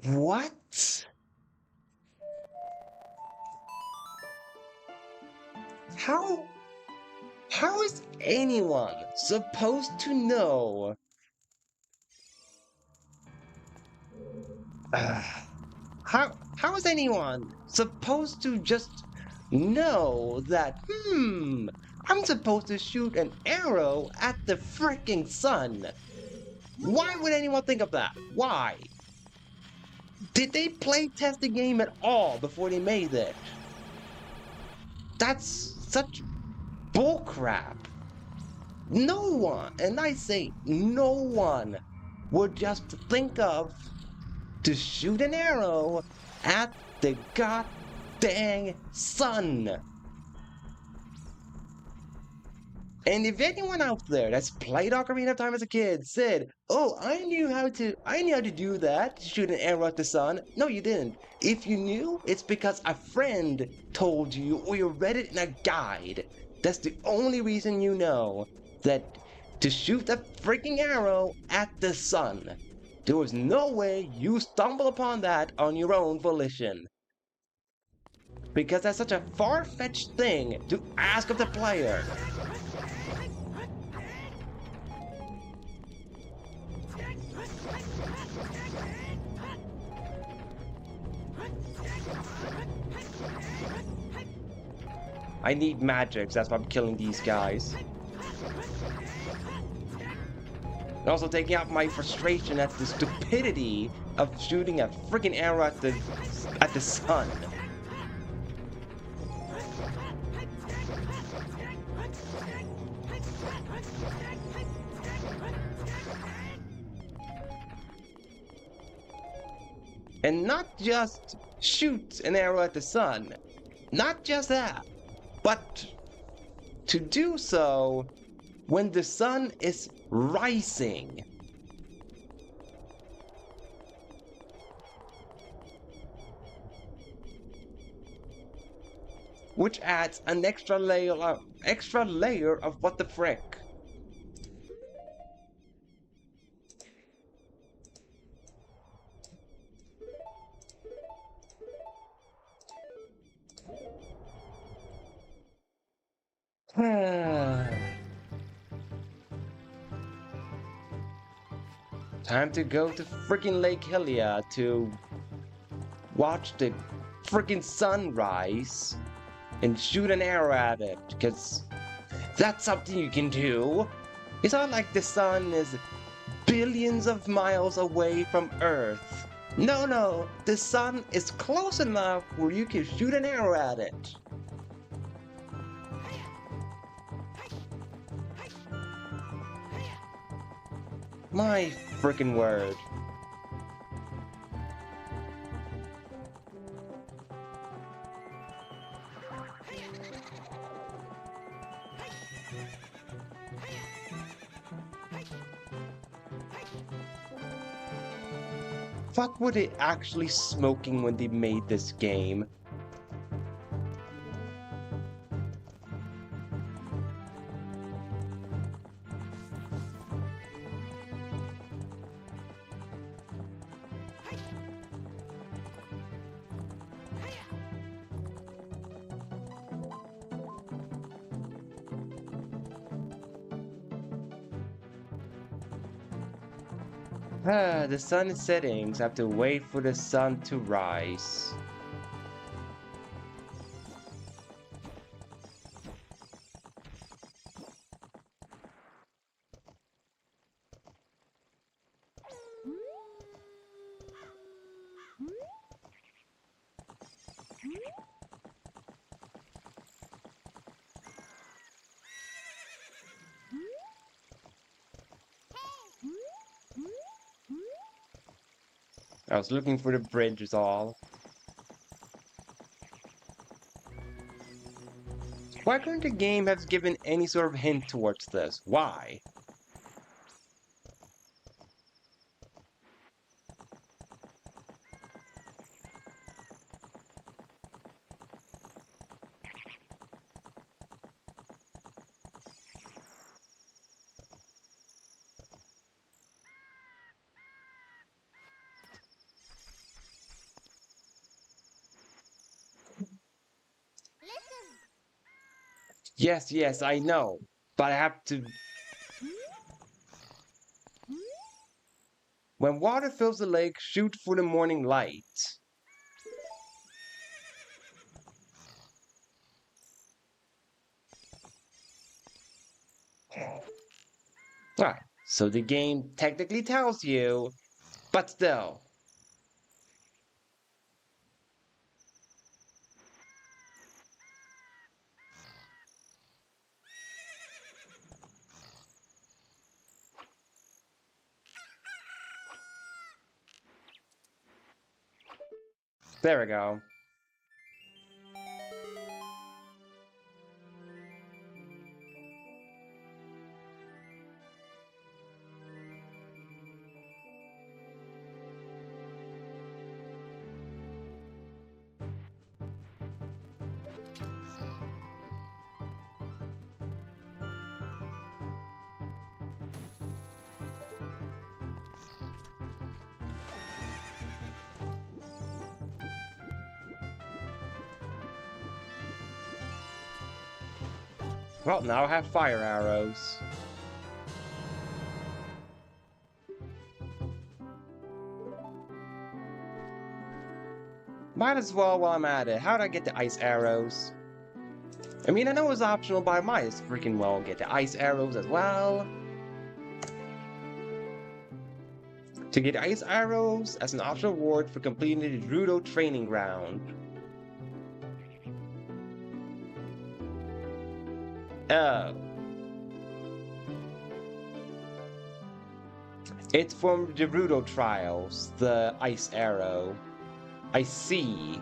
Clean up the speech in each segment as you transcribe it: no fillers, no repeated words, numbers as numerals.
What? How how is anyone supposed to know? Uh, how is anyone supposed to just know that, I'm supposed to shoot an arrow at the freaking sun? Why would anyone think of that? Why? Did they play test the game at all before they made it? That's such bullcrap. No one, and I say no one, would just think of to shoot an arrow at the god dang sun. And if anyone out there that's played Ocarina of Time as a kid said, "Oh, I knew how to do that, shoot an arrow at the sun." No, you didn't. If you knew, it's because a friend told you or you read it in a guide. That's the only reason you know that to shoot a freaking arrow at the sun. There was no way you stumble upon that on your own volition. Because that's such a far-fetched thing to ask of the player. I need magics, that's why I'm killing these guys. And also taking out my frustration at the stupidity of shooting a freaking arrow at the sun. And not just shoot an arrow at the sun. Not just that. But to do so when the sun is rising. Which adds an extra layer of what the frick. Time to go to freaking Lake Hylia to watch the freaking sunrise and shoot an arrow at it, because that's something you can do. It's not like the sun is billions of miles away from Earth. No, no, the sun is close enough where you can shoot an arrow at it. My freaking word. What were they actually smoking when they made this game? The sun is setting, so I have to wait for the sun to rise. I was looking for the bridge is all. Why couldn't the game have given any sort of hint towards this? Why? Yes, yes, I know. But I have to... When water fills the lake, shoot for the morning light. Alright, so the game technically tells you, but still. There we go. Well, now I have fire arrows. Might as well while I'm at it. How do I get the ice arrows? I mean, I know it's optional, but I might as freaking well get the ice arrows as well. To get ice arrows as an optional reward for completing the Gerudo training ground. Oh. It's from the Gerudo trials, the ice arrow. I see.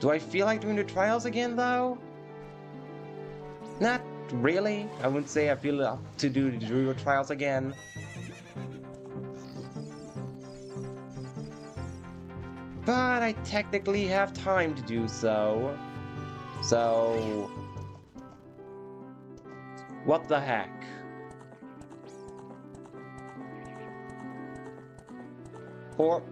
Do I feel like doing the trials again, though? Not really. I wouldn't say I feel up to do the Gerudo trials again. But I technically have time to do so. So... what the heck? Or...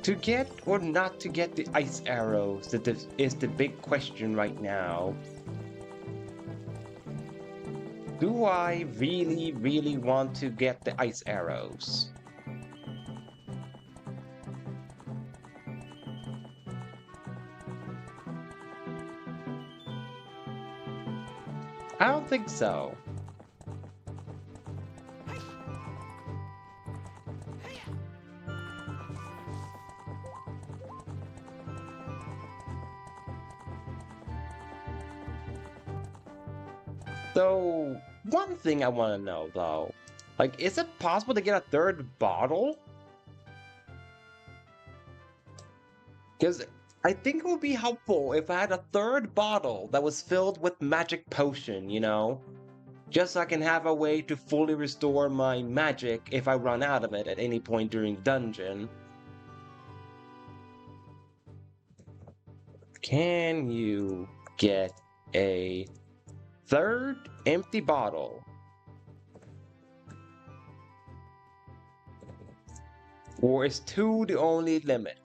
to get or not to get the ice arrows that is the big question right now. Do I really, really want to get the ice arrows? I don't think so. So, one thing I want to know though, like, is it possible to get a third bottle? Because I think it would be helpful if I had a third bottle that was filled with magic potion, you know? Just so I can have a way to fully restore my magic if I run out of it at any point during dungeon. Can you get a third empty bottle? Or is 2 the only limit?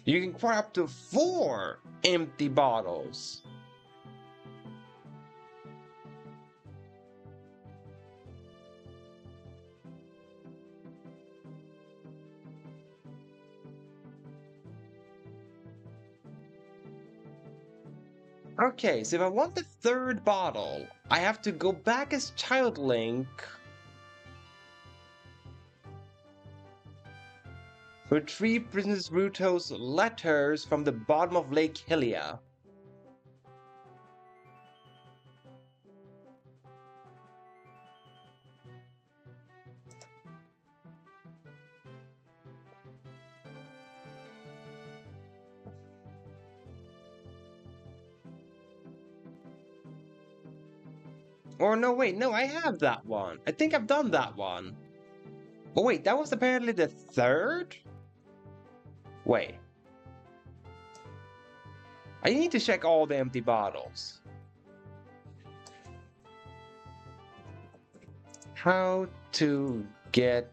You can acquire up to 4 empty bottles. Okay, so if I want the third bottle, I have to go back as Child Link, retrieve Princess Ruto's letters from the bottom of Lake Hylia. Or no, wait, no, I have that one. I think I've done that one. Oh wait, that was apparently the third? Wait. I need to check all the empty bottles. how to get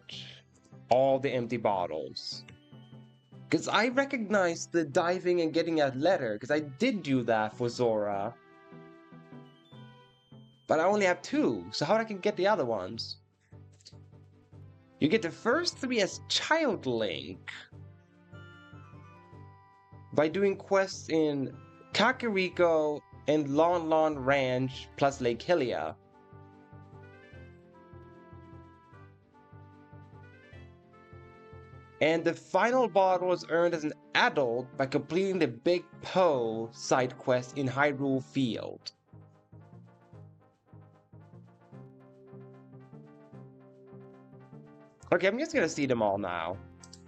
all the empty bottles. Because I recognize the diving and getting a letter, because I did do that for Zora. But I only have 2, so how I can get the other ones? You get the first 3 as Child Link by doing quests in Kakariko and Lon Lon Ranch plus Lake Hylia. And the final bottle is earned as an adult by completing the Big Po side quest in Hyrule Field. Okay, I'm just gonna see them all now.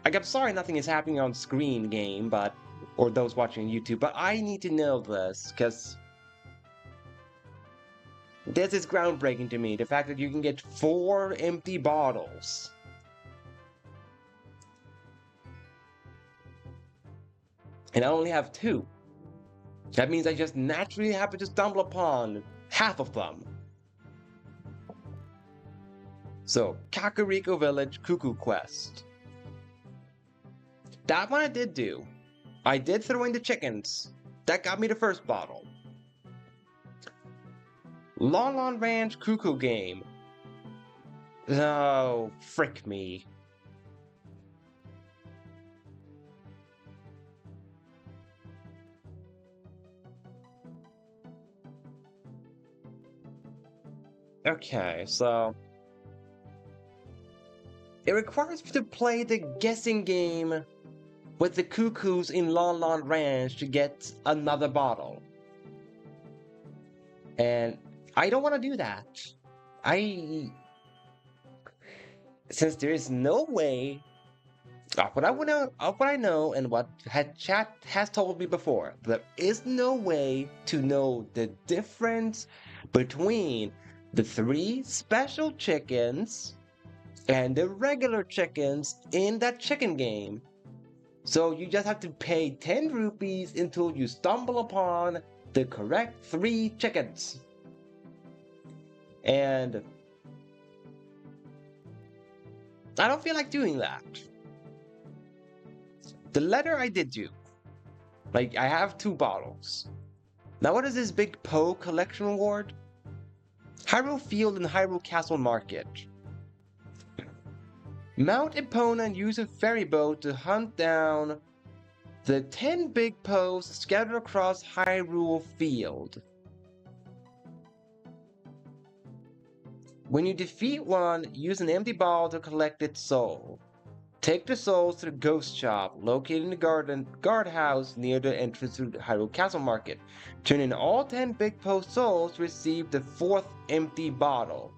Like, I'm sorry nothing is happening on screen, game, but... or those watching YouTube, but I need to know this, because... this is groundbreaking to me, the fact that you can get 4 empty bottles. And I only have 2. That means I just naturally happen to stumble upon half of them. So, Kakariko Village Cuckoo Quest. That one I did do. I did throw in the chickens. That got me the first bottle. Lon Lon Ranch Cuckoo Game. Oh, frick me. Okay, so... it requires me to play the guessing game with the cuckoos in Lon Lon Ranch to get another bottle. And I don't want to do that. Since there is no way, what I know and what chat has told me before, there is no way to know the difference between the 3 special chickens and the regular chickens in that chicken game. So you just have to pay 10 rupees until you stumble upon the correct 3 chickens. And I don't feel like doing that. The letter I did do. Like, I have 2 bottles. Now what is this Big Po collection reward? Hyrule Field and Hyrule Castle Market. Mount Epona and use a ferry boat to hunt down the 10 Big Poes scattered across Hyrule Field. When you defeat one, use an empty ball to collect its soul. Take the souls to the ghost shop, located in the guardhouse near the entrance to Hyrule Castle Market. Turn in all 10 Big Po souls to receive the 4th empty bottle.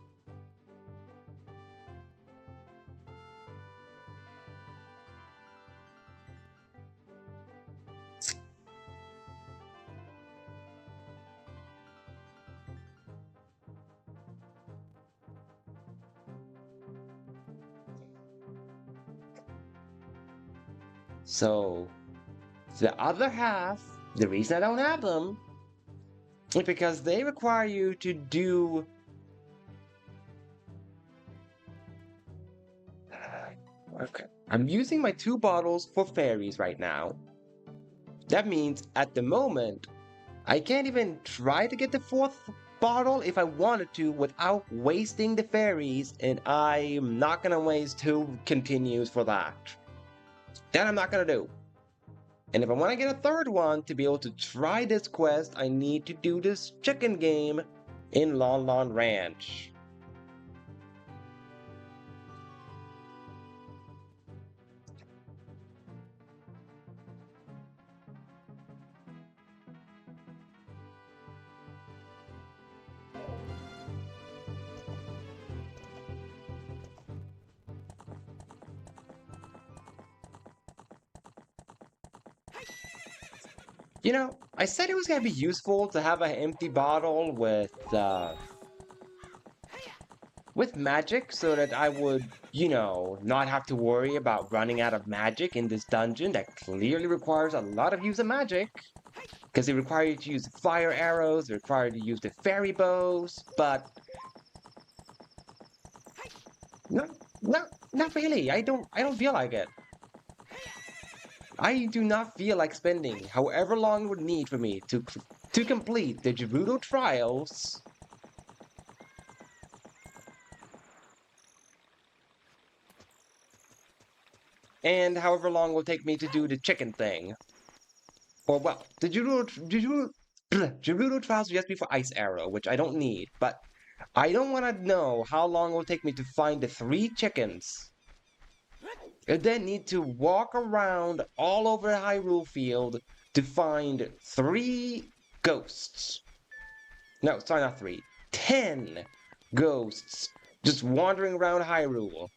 So, the other half, the reason I don't have them, is because they require you to do... okay. I'm using my 2 bottles for fairies right now. That means, at the moment, I can't even try to get the 4th bottle if I wanted to without wasting the fairies, and I'm not gonna waste 2 continues for that. That I'm not gonna do. And if I want to get a 3rd one to be able to try this quest, I need to do this chicken game in Lon Lon Ranch. You know, I said it was gonna be useful to have an empty bottle with magic so that I would, you know, not have to worry about running out of magic in this dungeon that clearly requires a lot of use of magic. Because it requires you to use fire arrows, it requires you to use the fairy bows, but... No, no, not really. I don't feel like it. I do not feel like spending however long it would need for me to complete the Gerudo trials and however long it will take me to do the chicken thing. Or well, the Gerudo trials will just be for Ice Arrow, which I don't need, but I don't want to know how long it will take me to find the 3 chickens. I then need to walk around all over the Hyrule field to find 3 ghosts. No, sorry, not 3. 10 ghosts just wandering around Hyrule.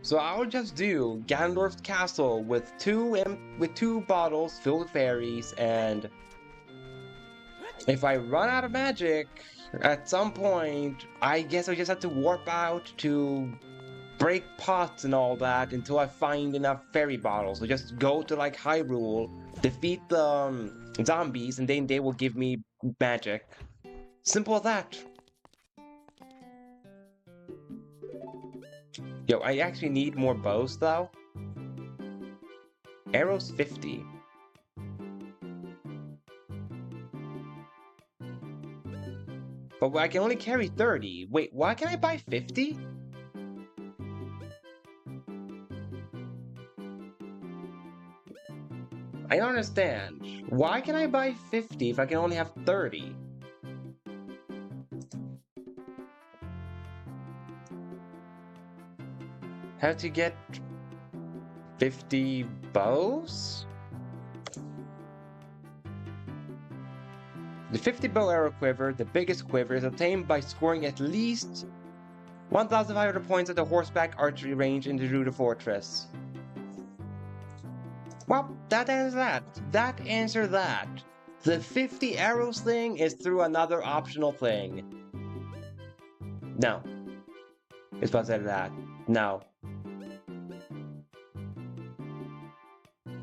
So I'll just do Ganondorf's castle with two bottles filled with fairies, and if I run out of magic at some point, I guess I just have to warp out to break pots and all that until I find enough fairy bottles. So just go to like Hyrule, defeat the zombies, and then they will give me magic. Simple as that. Yo, I actually need more bows though. Arrows 50. But I can only carry 30. Wait, why can I buy 50? I don't understand. Why can I buy 50 if I can only have 30? How to get 50 bows? The 50 bow arrow quiver, the biggest quiver, is obtained by scoring at least 1,500 points at the horseback archery range in the Gerudo Fortress. Well, that answers that. That answers that. The 50 arrows thing is through another optional thing. No. It's supposed to say that. No.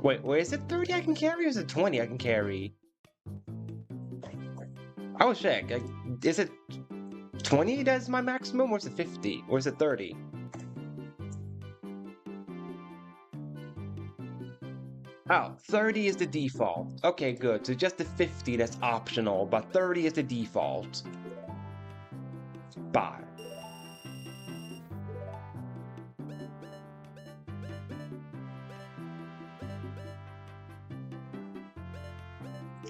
Wait, is it 30 I can carry or is it 20 I can carry? I will check. Is it 20 that's my maximum, or is it 50? Or is it 30? Oh, 30 is the default. Okay, good. So just the 50 that's optional, but 30 is the default. Bye.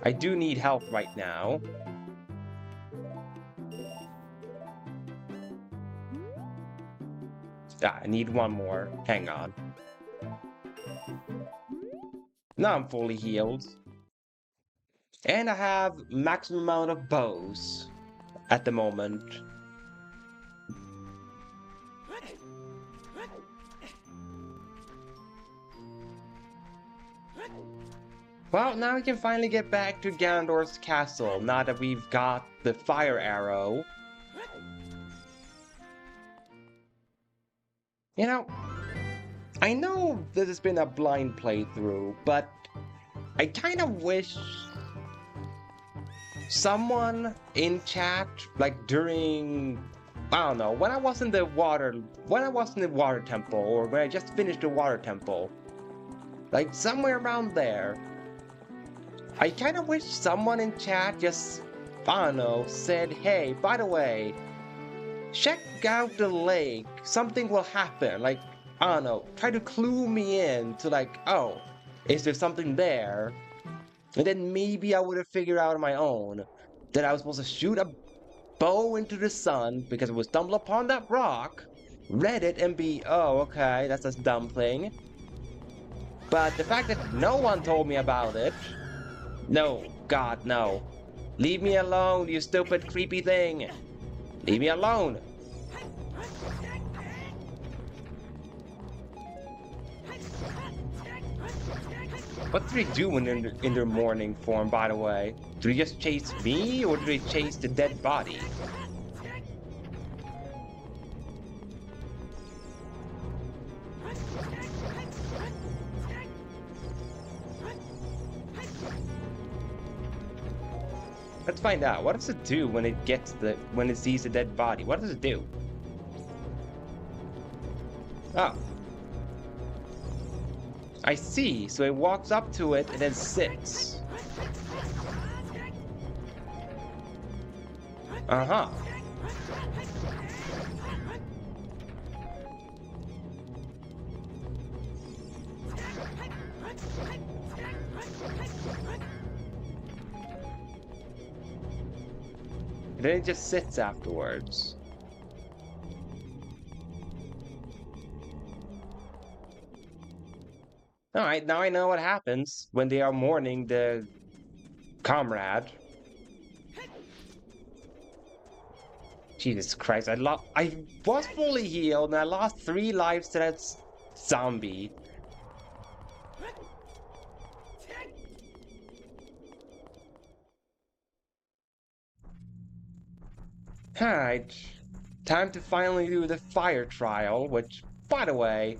I do need help right now. Ah, I need one more. Hang on. Now I'm fully healed. And I have maximum amount of bows at the moment. Well, now we can finally get back to Ganondorf's castle, now that we've got the fire arrow. You know, I know this has been a blind playthrough, but I kind of wish someone in chat, like during, I don't know, when I was in the water temple, or when I just finished the water temple, like somewhere around there, I kind of wish someone in chat just, I don't know, said, hey, by the way, check out the lake, something will happen, like, I don't know, try to clue me in to like, oh, is there something there? And then maybe I would have figured out on my own that I was supposed to shoot a bow into the sun because it would stumble upon that rock, read it and be, oh, okay, that's a dumb thing. But the fact that no one told me about it... No, God, no. Leave me alone, you stupid, creepy thing. Leave me alone. What do they do when they're in their morning form, by the way? Do they just chase me, or do they chase the dead body? Let's find out. What does it do when when it sees the dead body? What does it do? Oh. I see. So it walks up to it and then sits. Uh-huh. And then it just sits afterwards. Alright, now I know what happens when they are mourning the comrade. Jesus Christ, I was fully healed and I lost 3 lives to that zombie. Alright, time to finally do the fire trial, which, by the way,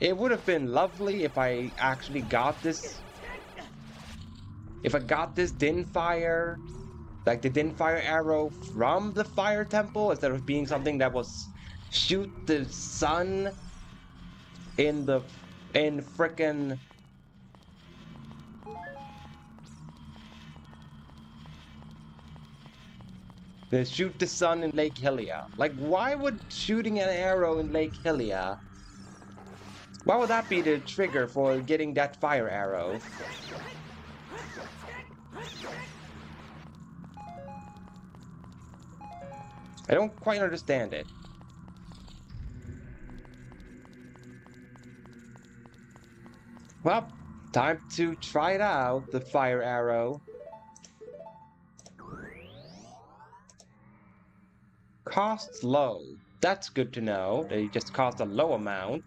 it would have been lovely if I actually got this. If I got this din fire, like the din fire arrow from the fire temple, instead of being something that was shoot the sun in frickin' shoot the sun in Lake Hylia. Like, why would shooting an arrow in Lake Hylia? Why would that be the trigger for getting that fire arrow? I don't quite understand it. Well, time to try it out, the fire arrow. Costs low. That's good to know. They just cost a low amount.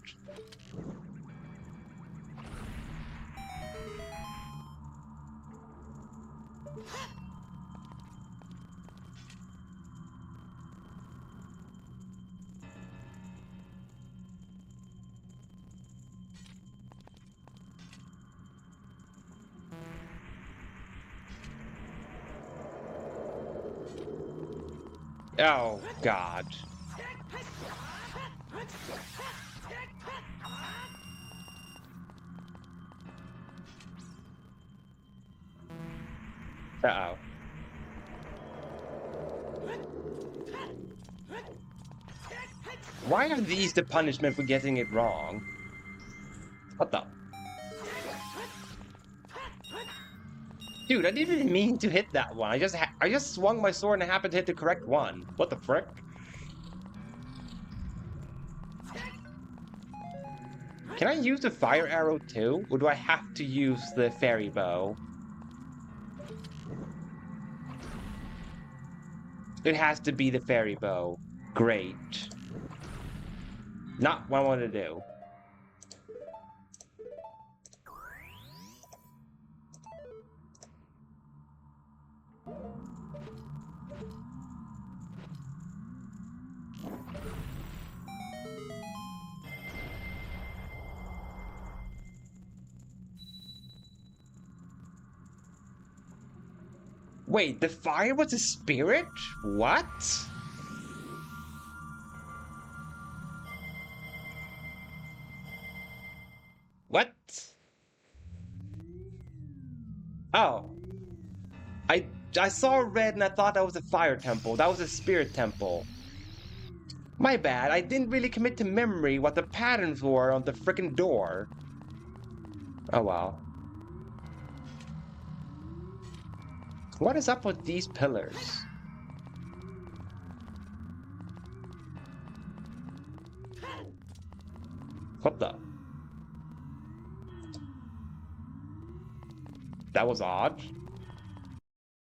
Oh, God. Uh-oh. Why are these the punishment for getting it wrong? What the? Dude, I didn't even mean to hit that one. I just swung my sword and I happened to hit the correct one. What the frick? Can I use the fire arrow too? Or do I have to use the fairy bow? It has to be the fairy bow. Great. Not what I want to do. Wait, the fire was a spirit? What? What? Oh. I saw red and I thought that was a fire temple. That was a spirit temple. My bad, I didn't really commit to memory what the patterns were on the frickin' door. Oh well. What is up with these pillars? What the? That was odd.